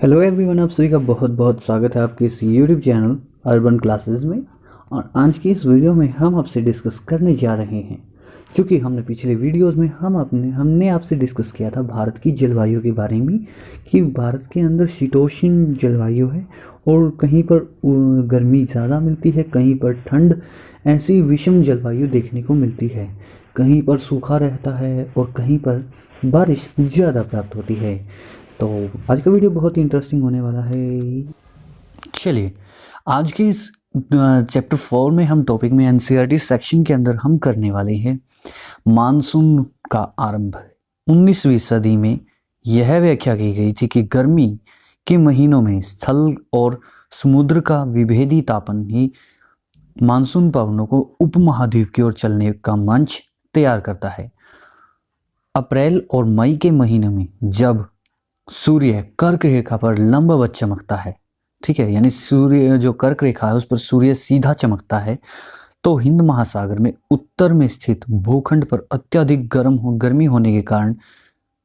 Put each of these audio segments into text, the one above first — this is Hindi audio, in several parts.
हेलो एवरीवन, आप सभी का बहुत बहुत स्वागत है आपके इस यूट्यूब चैनल अर्बन क्लासेस में। और आज की इस वीडियो में हम आपसे डिस्कस करने जा रहे हैं, क्योंकि हमने पिछले वीडियोस में हमने आपसे डिस्कस किया था भारत की जलवायु के बारे में कि भारत के अंदर शीतोष्ण जलवायु है और कहीं पर गर्मी ज़्यादा मिलती है, कहीं पर ठंड, ऐसी विषम जलवायु देखने को मिलती है। कहीं पर सूखा रहता है और कहीं पर बारिश ज़्यादा प्राप्त होती है। तो आज का वीडियो बहुत ही इंटरेस्टिंग होने वाला है। चलिए, आज के इस चैप्टर 4 में हम टॉपिक में एनसीईआरटी सेक्शन के अंदर हम करने वाले हैं मानसून का आरंभ। 19वीं सदी में यह व्याख्या की गई थी कि गर्मी के महीनों में स्थल और समुद्र का विभेदी तापन ही मानसून पवनों को उपमहाद्वीप की ओर चलने का मंच तैयार करता है। अप्रैल और मई के महीने में जब सूर्य कर्क रेखा पर लंबवत चमकता है, ठीक है, यानी सूर्य जो कर्क रेखा है उस पर सूर्य सीधा चमकता है, तो हिंद महासागर में उत्तर में स्थित भूखंड पर अत्यधिक गर्मी होने के कारण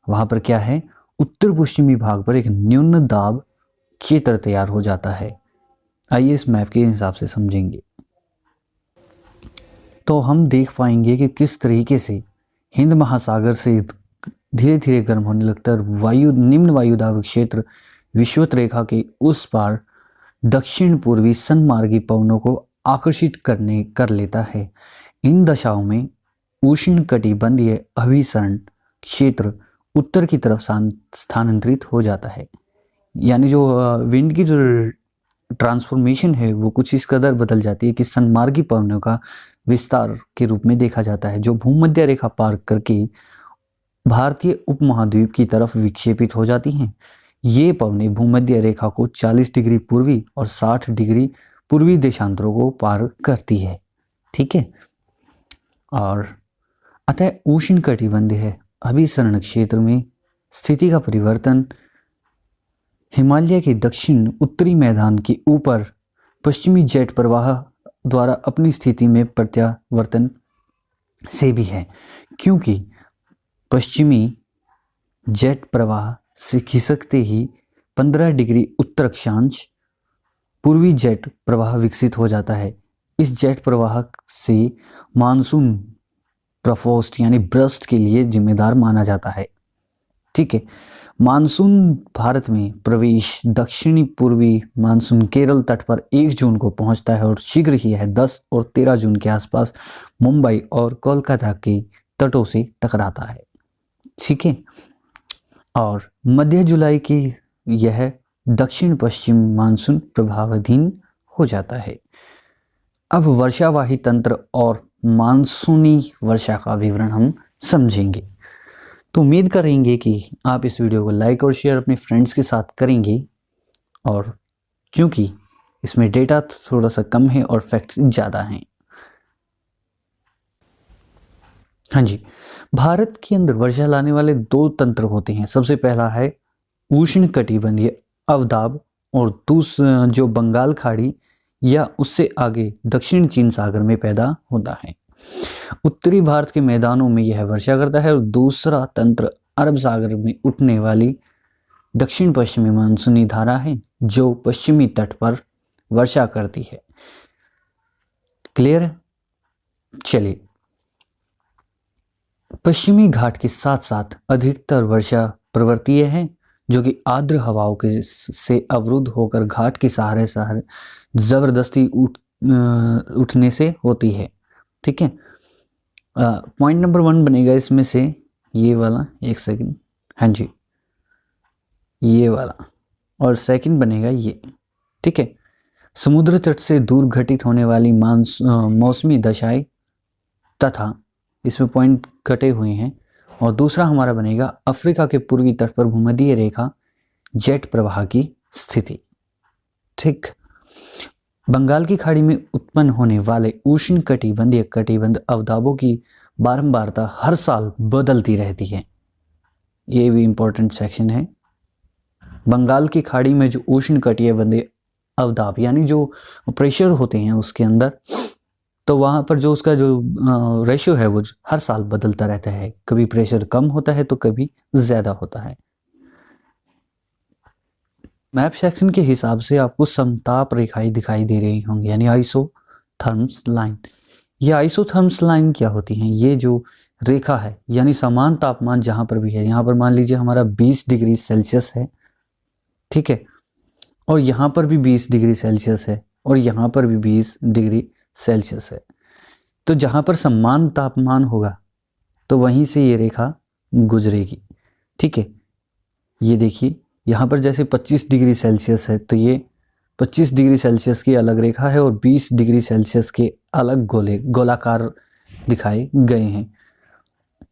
वहां पर क्या है, उत्तर पश्चिमी भाग पर एक न्यून दाब क्षेत्र तैयार हो जाता है। आइए इस मैप के हिसाब से समझेंगे तो हम देख पाएंगे कि किस तरीके से हिंद महासागर से धीरे धीरे गर्म होने लगता है और निम्न वायुदाब क्षेत्र विषुवत रेखा के उस पार दक्षिण पूर्वी सन्मार्गी पवनों को आकर्षित कर लेता है। इन दशाओं में उष्णकटिबंधीय अभिसरण क्षेत्र उत्तर की तरफ स्थानांतरित हो जाता है। यानी जो विंड की जो ट्रांसफॉर्मेशन है वो कुछ इस कदर बदल जाती है कि सन्मार्गी पवनों का विस्तार के रूप में देखा जाता है, जो भूमध्य रेखा पार करके भारतीय उपमहाद्वीप की तरफ विक्षेपित हो जाती हैं। ये पवनें भूमध्य रेखा को 40 डिग्री पूर्वी और 60 डिग्री पूर्वी देशांतरों को पार करती है, ठीक है। और अतः उष्णकटिबंधीय अभिसरण क्षेत्र में स्थिति का परिवर्तन हिमालय के दक्षिण उत्तरी मैदान के ऊपर पश्चिमी जेट प्रवाह द्वारा अपनी स्थिति में प्रत्यावर्तन से भी है, क्योंकि पश्चिमी जेट प्रवाह से खिसकते ही 15 डिग्री उत्तर अक्षांश पूर्वी जेट प्रवाह विकसित हो जाता है। इस जेट प्रवाह से मानसून प्रफोस्ट यानी ब्रस्ट के लिए जिम्मेदार माना जाता है, ठीक है। मानसून भारत में प्रवेश दक्षिणी पूर्वी मानसून केरल तट पर 1 जून को पहुंचता है और शीघ्र ही यह 10 और 13 जून के आसपास मुंबई और कोलकाता के तटों से टकराता है, ठीक है। और मध्य जुलाई की यह दक्षिण पश्चिम मानसून प्रभावाधीन हो जाता है। अब वर्षावाही तंत्र और मानसूनी वर्षा का विवरण हम समझेंगे। तो उम्मीद करेंगे कि आप इस वीडियो को लाइक और शेयर अपने फ्रेंड्स के साथ करेंगे, और क्योंकि इसमें डेटा थोड़ा सा कम है और फैक्ट्स ज़्यादा हैं। हाँ जी, भारत के अंदर वर्षा लाने वाले 2 तंत्र होते हैं। सबसे पहला है उष्णकटिबंधीय अवदाब और दूसरा जो बंगाल खाड़ी या उससे आगे दक्षिण चीन सागर में पैदा होता है। उत्तरी भारत के मैदानों में यह वर्षा करता है और दूसरा तंत्र अरब सागर में उठने वाली दक्षिण पश्चिमी मानसूनी धारा है जो पश्चिमी तट पर वर्षा करती है। क्लियर है? चलिए, पश्चिमी घाट के साथ साथ अधिकतर वर्षा पर्वतीय है, जो कि आर्द्र हवाओं के से अवरुद्ध होकर घाट के सहारे जबरदस्ती उठने से होती है, ठीक है। पॉइंट नंबर 1 बनेगा इसमें से ये वाला, एक सेकंड, हाँ जी, ये वाला, और सेकंड बनेगा ये, ठीक है। समुद्र तट से दूर घटित होने वाली मौसमी दशाएं तथा इसमें पॉइंट कटे हुए हैं। और दूसरा हमारा बनेगा अफ्रीका के पूर्वी तट पर भूमध्य रेखा जेट प्रवाह की स्थिति, ठीक। बंगाल की खाड़ी में उत्पन्न होने वाले उष्णकटिबंधीय कटिबंध अवदाबों की बारंबारता हर साल बदलती रहती है। ये भी इंपॉर्टेंट सेक्शन है। बंगाल की खाड़ी में जो उष्णकटिबंधीय अवदाब यानी जो प्रेशर होते हैं उसके अंदर, तो वहाँ पर जो उसका जो रेशियो है वो हर साल बदलता रहता है। कभी प्रेशर कम होता है तो कभी ज़्यादा होता है। मैप सेक्शन के हिसाब से आपको समताप रेखाएं दिखाई दे रही होंगी, यानी आइसोथर्म्स लाइन। ये आइसोथर्म्स लाइन क्या होती हैं? ये जो रेखा है, यानी समान तापमान जहां पर भी है, यहाँ पर मान लीजिए हमारा 20 डिग्री सेल्सियस है, ठीक है, और यहाँ पर भी 20 डिग्री सेल्सियस है, और यहाँ पर भी 20 डिग्री सेल्सियस है। तो जहाँ पर समान तापमान होगा तो वहीं से ये रेखा गुजरेगी, ठीक है। ये देखिए यहाँ पर जैसे 25 डिग्री सेल्सियस है, तो ये 25 डिग्री सेल्सियस की अलग रेखा है और 20 डिग्री सेल्सियस के अलग गोलाकार दिखाए गए हैं।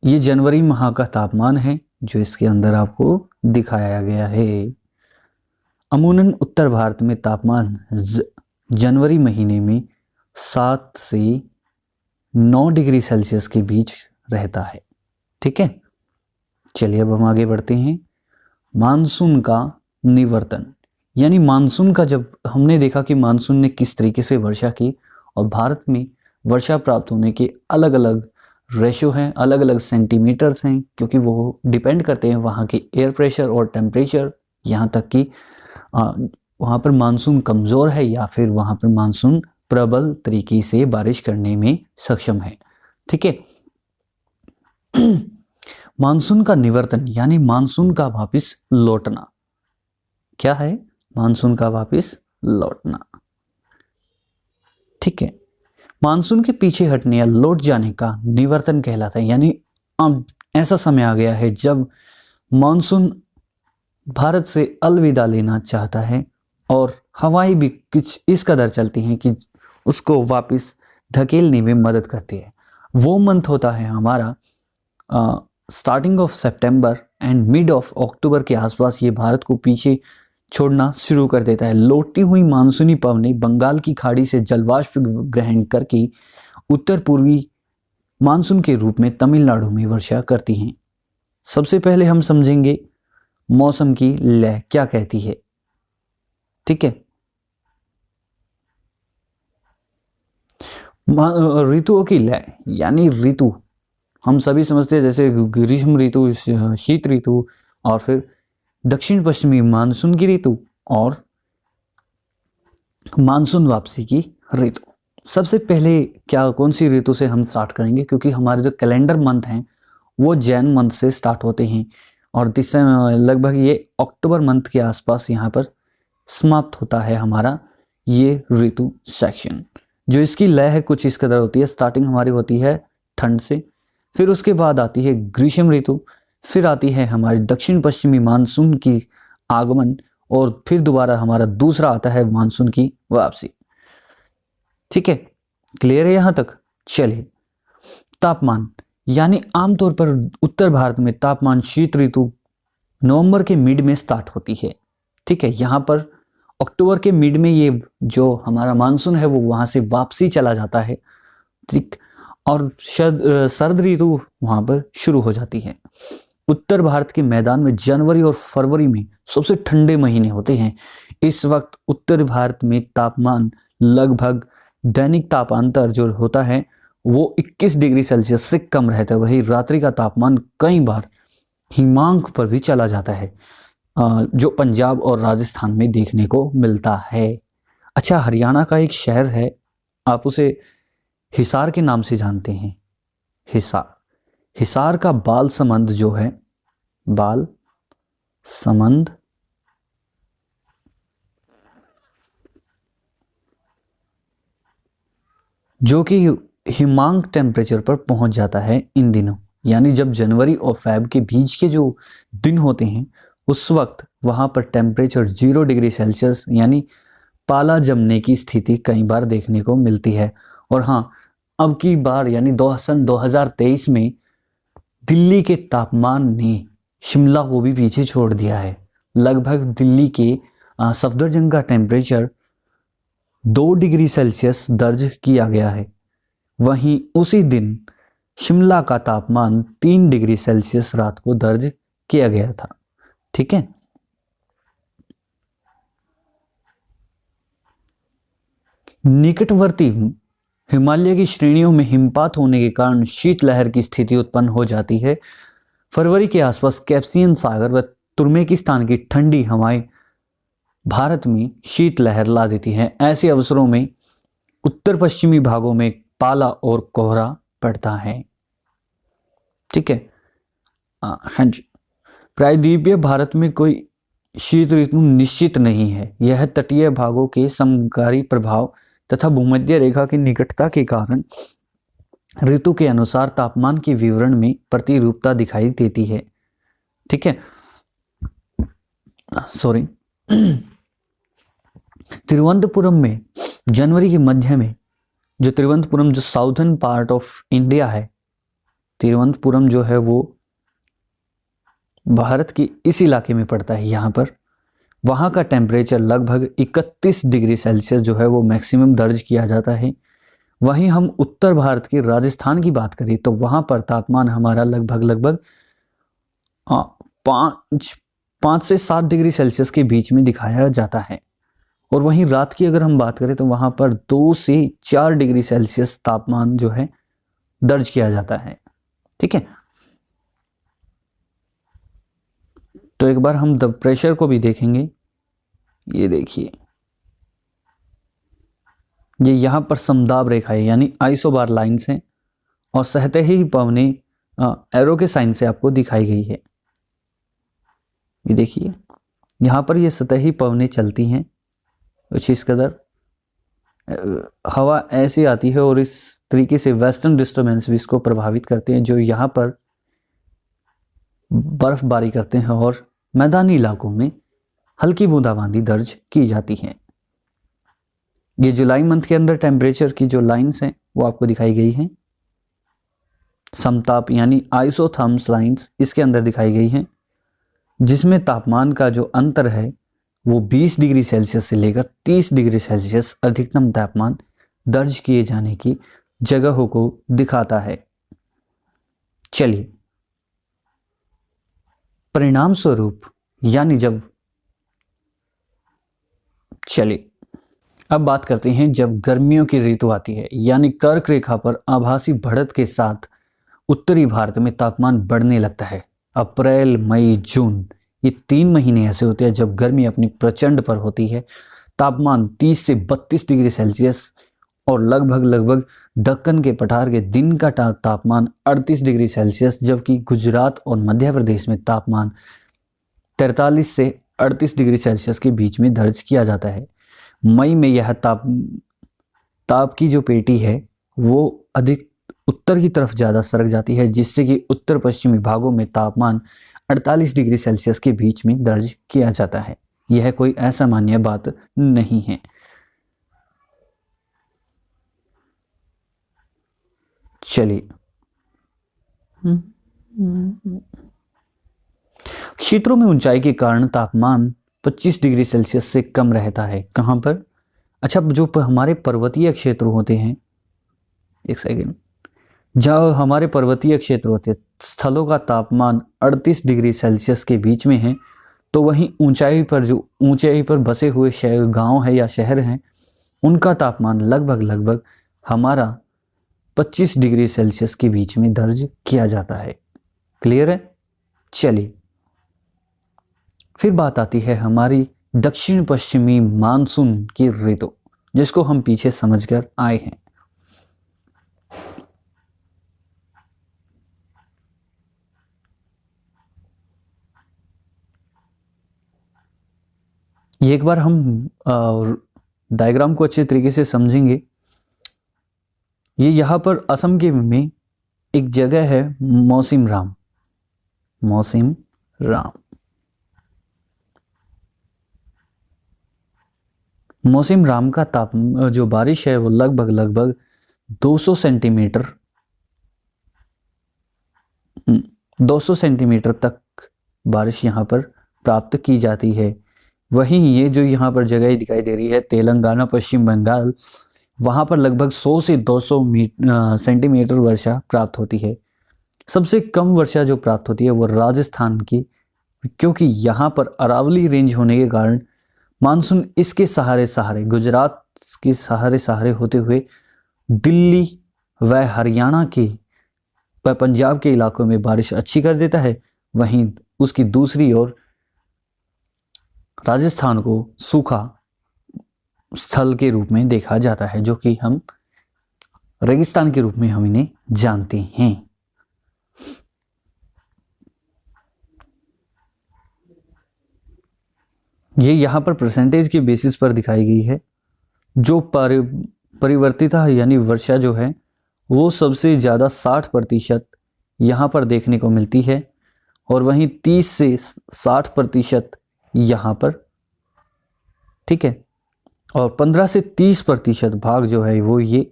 ये जनवरी माह का तापमान है जो इसके अंदर आपको दिखाया गया है। अमूमन उत्तर भारत में तापमान जनवरी महीने में 7 से 9 डिग्री सेल्सियस के बीच रहता है, ठीक है। चलिए अब हम आगे बढ़ते हैं। मानसून का निवर्तन, यानी मानसून का, जब हमने देखा कि मानसून ने किस तरीके से वर्षा की और भारत में वर्षा प्राप्त होने के अलग अलग रेशो हैं, अलग अलग सेंटीमीटर्स हैं, क्योंकि वो डिपेंड करते हैं वहाँ के एयर प्रेशर और टेम्परेचर, यहाँ तक कि वहाँ पर मानसून कमज़ोर है या फिर वहाँ पर मानसून प्रबल तरीके से बारिश करने में सक्षम है, ठीक है। मानसून का निवर्तन यानी मानसून का वापस लौटना क्या है? मानसून का वापस लौटना, ठीक है। मानसून के पीछे हटने या लौट जाने का निवर्तन कहलाता है, यानी अब ऐसा समय आ गया है जब मानसून भारत से अलविदा लेना चाहता है और हवाएं भी कुछ इस कदर चलती हैं कि उसको वापस धकेलने में मदद करती है। वो मंथ होता है हमारा starting of September and mid of October के आसपास। ये भारत को पीछे छोड़ना शुरू कर देता है। लौटती हुई मानसूनी पवनें बंगाल की खाड़ी से जलवाष्प ग्रहण करके उत्तर पूर्वी मानसून के रूप में तमिलनाडु में वर्षा करती हैं। सबसे पहले हम समझेंगे मौसम की लय क्या कहती है, ठीक है। ऋतुओं की लय यानी ऋतु हम सभी समझते हैं, जैसे ग्रीष्म ऋतु, शीत ऋतु, और फिर दक्षिण पश्चिमी मानसून की ऋतु और मानसून वापसी की ऋतु। सबसे पहले कौन सी ऋतु से हम स्टार्ट करेंगे, क्योंकि हमारे जो कैलेंडर मंथ हैं वो जैन मंथ से स्टार्ट होते हैं और लगभग ये अक्टूबर मंथ के आसपास यहाँ पर समाप्त होता है हमारा ये ऋतु सेक्शन। जो इसकी लय है कुछ इस कदर होती है। स्टार्टिंग हमारी होती है ठंड से, फिर उसके बाद आती है ग्रीष्म ऋतु, फिर आती है हमारी दक्षिण पश्चिमी मानसून की आगमन, और फिर दोबारा हमारा दूसरा आता है मानसून की वापसी, ठीक है। क्लियर है यहाँ तक? चलिए, तापमान यानी आमतौर पर उत्तर भारत में तापमान शीत ऋतु नवंबर के मिड में स्टार्ट होती है, ठीक है। यहाँ पर अक्टूबर के मिड में ये जो हमारा मानसून है वो वहाँ से वापसी चला जाता है, ठीक, और सर्द ऋतु वहाँ पर शुरू हो जाती है। उत्तर भारत के मैदान में जनवरी और फरवरी में सबसे ठंडे महीने होते हैं। इस वक्त उत्तर भारत में तापमान लगभग दैनिक तापांतर जो होता है वो 21 डिग्री सेल्सियस से कम रहता है। वही रात्रि का तापमान कई बार हिमांक पर भी चला जाता है, जो पंजाब और राजस्थान में देखने को मिलता है। अच्छा, हरियाणा का एक शहर है, आप उसे हिसार के नाम से जानते हैं। हिसार का बाल समंद जो है, बाल समंद जो कि हिमांक टेम्परेचर पर पहुंच जाता है इन दिनों, यानी जब जनवरी और फेब के बीच के जो दिन होते हैं उस वक्त वहां पर टेम्परेचर 0 डिग्री सेल्सियस यानी पाला जमने की स्थिति कई बार देखने को मिलती है। और हाँ, अब की बार यानी 2023 में दिल्ली के तापमान ने शिमला को भी पीछे छोड़ दिया है। लगभग दिल्ली के सफदरजंग का टेम्परेचर 2 डिग्री सेल्सियस दर्ज किया गया है। वहीं उसी दिन शिमला का तापमान 3 डिग्री सेल्सियस रात को दर्ज किया गया था, ठीक है। निकटवर्ती हिमालय की श्रेणियों में हिमपात होने के कारण शीतलहर की स्थिति उत्पन्न हो जाती है। फरवरी के आसपास कैस्पियन सागर व तुर्कमेनिस्तान की ठंडी हवाएं भारत में शीतलहर ला देती हैं। ऐसे अवसरों में उत्तर पश्चिमी भागों में पाला और कोहरा पड़ता है। ठीक है। हाँ जी। प्रायद्वीपीय भारत में कोई शीत ऋतु निश्चित नहीं है। यह तटीय भागों के समकारी प्रभाव तथा भूमध्य रेखा की निकटता के कारण ऋतु के अनुसार तापमान के विवरण में प्रतिरूपता दिखाई देती है। ठीक है, सॉरी। तिरुवनंतपुरम में जनवरी के मध्य में, जो तिरुवनंतपुरम जो साउथर्न पार्ट ऑफ इंडिया है, तिरुवनंतपुरम जो है वो भारत के इस इलाके में पड़ता है यहाँ पर, वहाँ का टेम्परेचर लगभग 31 डिग्री सेल्सियस जो है वो मैक्सिमम दर्ज किया जाता है। वहीं हम उत्तर भारत के राजस्थान की बात करें तो वहाँ पर तापमान हमारा लगभग 5 से 7 डिग्री सेल्सियस के बीच में दिखाया जाता है। और वहीं रात की अगर हम बात करें तो वहाँ पर 2 से 4 डिग्री सेल्सियस तापमान जो है दर्ज किया जाता है। ठीक है, तो एक बार हम द प्रेशर को भी देखेंगे। ये देखिए, ये यहाँ पर समदाब रेखाएं यानी आइसोबार लाइन्स हैं और सतही पवनें एरो के साइन से आपको दिखाई गई है। ये देखिए, यहाँ पर ये सतही पवनें चलती हैं कुछ इस कदर, हवा ऐसे आती है और इस तरीके से वेस्टर्न डिस्टर्बेंस भी इसको प्रभावित करते हैं, जो यहाँ पर बर्फबारी करते हैं और मैदानी इलाकों में हल्की बूंदाबांदी दर्ज की जाती है। ये जुलाई मंथ के अंदर टेम्परेचर की जो लाइंस हैं वो आपको दिखाई गई हैं। समताप यानी आइसोथर्म्स लाइंस इसके अंदर दिखाई गई हैं, जिसमें तापमान का जो अंतर है वो 20 डिग्री सेल्सियस से लेकर 30 डिग्री सेल्सियस अधिकतम तापमान दर्ज किए जाने की जगहों को दिखाता है। चलिए, परिणाम स्वरूप यानी चलिए अब बात करते हैं जब गर्मियों की ऋतु आती है, यानी कर्क रेखा पर आभासी बढ़त के साथ उत्तरी भारत में तापमान बढ़ने लगता है। अप्रैल, मई, जून ये 3 महीने ऐसे होते हैं जब गर्मी अपनी प्रचंड पर होती है। तापमान 30 से 32 डिग्री सेल्सियस और लगभग दक्कन के पठार के दिन का तापमान 38 डिग्री सेल्सियस, जबकि गुजरात और मध्य प्रदेश में तापमान 43 से 38 डिग्री सेल्सियस के बीच में दर्ज किया जाता है। मई में यह ताप की जो पेटी है वो अधिक उत्तर की तरफ ज़्यादा सरक जाती है, जिससे कि उत्तर पश्चिमी भागों में तापमान 48 डिग्री सेल्सियस के बीच में दर्ज किया जाता है। यह कोई असामान्य बात नहीं है। चलिए, क्षेत्रों में ऊंचाई के कारण तापमान 25 डिग्री सेल्सियस से कम रहता है। कहाँ पर? अच्छा, जो हमारे पर्वतीय क्षेत्र होते हैं, एक सेकेंड, जहाँ हमारे पर्वतीय क्षेत्र होते हैं, स्थलों का तापमान 38 डिग्री सेल्सियस के बीच में है, तो वहीं ऊंचाई पर बसे हुए शहर, गांव है या शहर हैं, उनका तापमान लगभग हमारा 25 डिग्री सेल्सियस के बीच में दर्ज किया जाता है। क्लियर है? चलिए, फिर बात आती है हमारी दक्षिण पश्चिमी मानसून की ऋतु, जिसको हम पीछे समझकर आए हैं। ये एक बार हम डायग्राम को अच्छे तरीके से समझेंगे। ये यहाँ पर असम के में एक जगह है मौसिम राम। मौसिम राम का जो बारिश है वो लगभग 200 सेंटीमीटर तक बारिश यहाँ पर प्राप्त की जाती है। वहीं ये जो यहाँ पर जगह दिखाई दे रही है तेलंगाना, पश्चिम बंगाल, वहाँ पर लगभग 100 से 200 सेंटीमीटर वर्षा प्राप्त होती है। सबसे कम वर्षा जो प्राप्त होती है वो राजस्थान की, क्योंकि यहाँ पर अरावली रेंज होने के कारण मानसून इसके सहारे गुजरात के सहारे होते हुए दिल्ली व हरियाणा के व पंजाब के इलाकों में बारिश अच्छी कर देता है। वहीं उसकी दूसरी ओर राजस्थान को सूखा स्थल के रूप में देखा जाता है, जो कि हम रेगिस्तान के रूप में हम इन्हें जानते हैं। ये यहाँ पर परसेंटेज के बेसिस पर दिखाई गई है। जो परिवर्तिता यानी वर्षा जो है वो सबसे ज़्यादा 60% यहाँ पर देखने को मिलती है, और वहीं 30 से 60% यहाँ पर, ठीक है, और 15 से 30% भाग जो है वो ये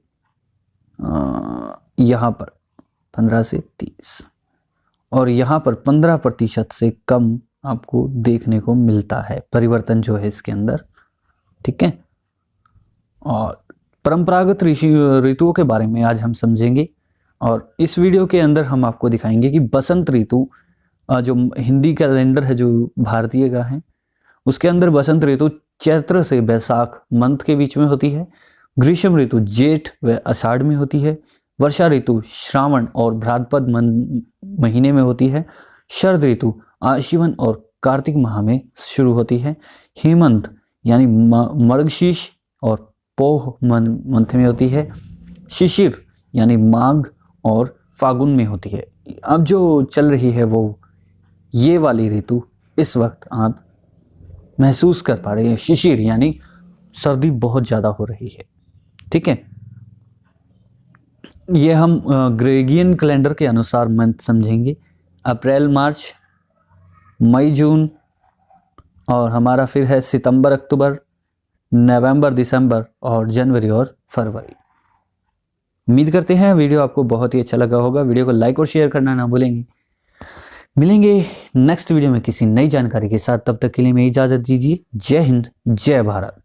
यहाँ पर 15 से 30, और यहाँ पर 15% से कम आपको देखने को मिलता है परिवर्तन जो है इसके अंदर, ठीक है। और परंपरागत ऋतुओं के बारे में आज हम समझेंगे, और इस वीडियो के अंदर हम आपको दिखाएंगे कि बसंत ऋतु जो हिंदी कैलेंडर है जो भारतीय का है उसके अंदर बसंत ऋतु चैत्र से बैसाख मंथ के बीच में होती है। ग्रीष्म ऋतु जेठ व आषाढ़ में होती है। वर्षा ऋतु श्रावण और भाद्रपद महीने में होती है। शरद ऋतु आश्विन और कार्तिक माह में शुरू होती है। हेमंत यानी मर्गशीर्ष और पोह मंथ में होती है। शिशिर यानी माघ और फागुन में होती है। अब जो चल रही है वो ये वाली ऋतु इस वक्त आप महसूस कर पा रहे हैं। शिशिर यानी सर्दी बहुत ज़्यादा हो रही है, ठीक है। ये हम ग्रेगियन कैलेंडर के अनुसार मंथ समझेंगे। अप्रैल मार्च मई जून, और हमारा फिर है सितंबर अक्टूबर नवंबर दिसंबर और जनवरी और फरवरी। उम्मीद करते हैं वीडियो आपको बहुत ही अच्छा लगा होगा। वीडियो को लाइक और शेयर करना ना भूलेंगे। मिलेंगे नेक्स्ट वीडियो में किसी नई जानकारी के साथ, तब तक के लिए मैं इजाज़त दीजिए। जय हिंद, जय भारत।